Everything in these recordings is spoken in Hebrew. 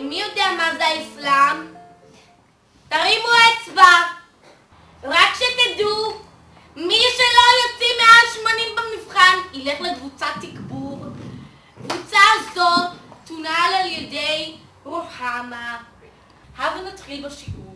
מי יודע מה זה האסלאם? תרימו אצבע. רק שתדעו, מי שלא יוציא מעל 80 במבחן ילך לקבוצת תגבור. קבוצה הזאת תונהל על ידי רוחמה. הבה נתחיל בשיעור.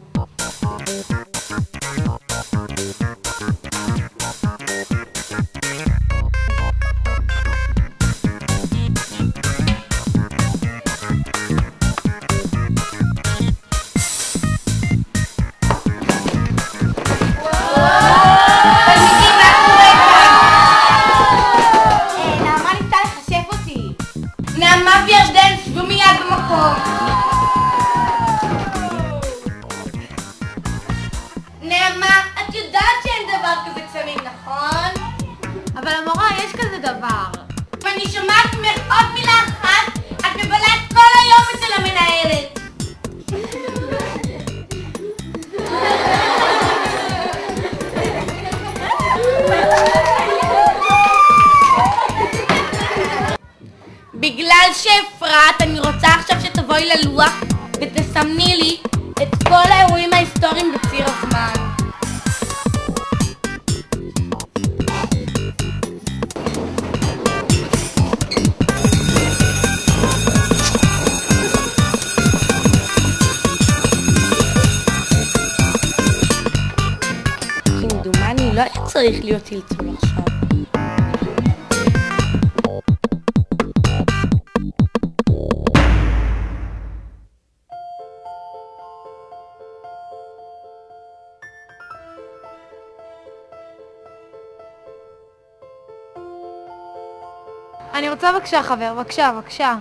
נעמה וירדן, שבו מיד במקום. נעמה, את יודעת שאין דבר כזה קסמים, נכון? אבל המורה, יש כזה דבר. ואני שומעת ממך עוד מילה אחת, את מבלעת כל היום אצל המנהלת. בגלל שהפרעת, אני רוצה עכשיו שתבואי ללוח ותסמני לי את כל האירועים ההיסטוריים בציר הזמן. כמדומני, לא היה צריך להיות צלצול עכשיו. אני רוצה בבקשה חבר, בבקשה, בבקשה.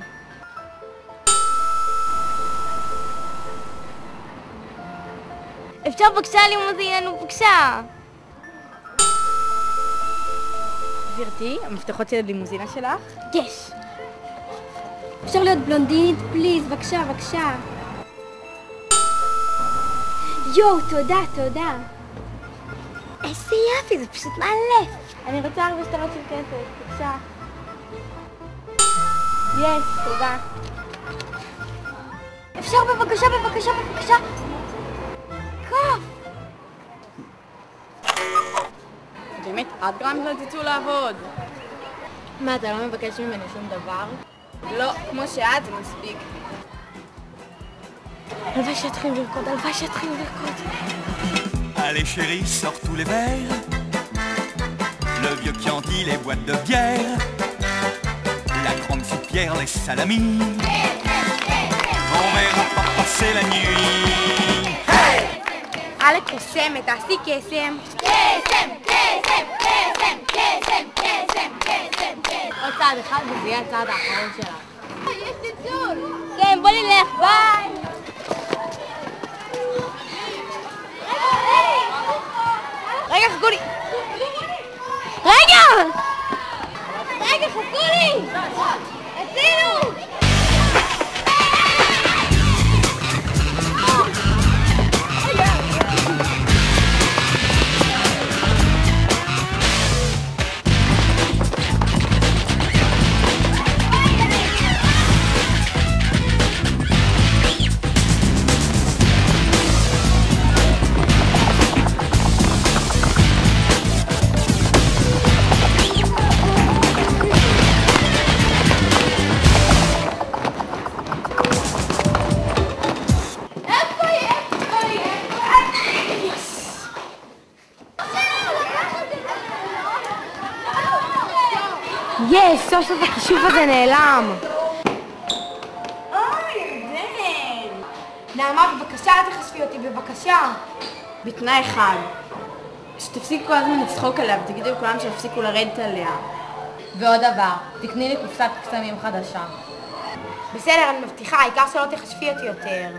אפשר בבקשה לימוזינה, בבקשה. גברתי, המפתחות של הלימוזינה שלך? יש. אפשר להיות בלונדינית, פליז, בבקשה, בבקשה. יואו, תודה, תודה. איזה יפי, זה פשוט מאלף. אני רוצה הרבה שטרות של כסף, בבקשה. יש, תודה. אפשר בבקשה, בבקשה, בבקשה. קוף. באמת, את גרמת לה תצאו לעבוד. מה, אתה לא מבקש ממני שום דבר? לא, כמו שאת, זה מספיק. הלוואי שיתחילו לרקוד, הלוואי שיתחילו לרקוד. Allez chérie, sors tous les verres. Le vieux Chianti, les boîtes de bière. La grande soupière, les salamis. On verra pas passer la nuit. אללה קסם, תעשי קסם. קסם, קסם, קסם, קסם, קסם, קסם, קסם. עוד צעד אחד וזה יהיה הצעד האחרון שלך. יש צלצול. כן, בוא נלך, ביי. רגע, חכו לי. רגע! רגע, חכו לי! עשינו! יש, סוף סוף החישוב הזה נעלם. ירדן! נעמה, בבקשה, אל תחשפי אותי, בבקשה. בתנאי אחד, שתפסיקו כל הזמן לצחוק עליה ותגידו לכולם שיפסיקו לרדת עליה. ועוד דבר, תקני לי קופסת קסמים חדשה. בסדר, אני מבטיחה, העיקר שלא תחשפי אותי יותר.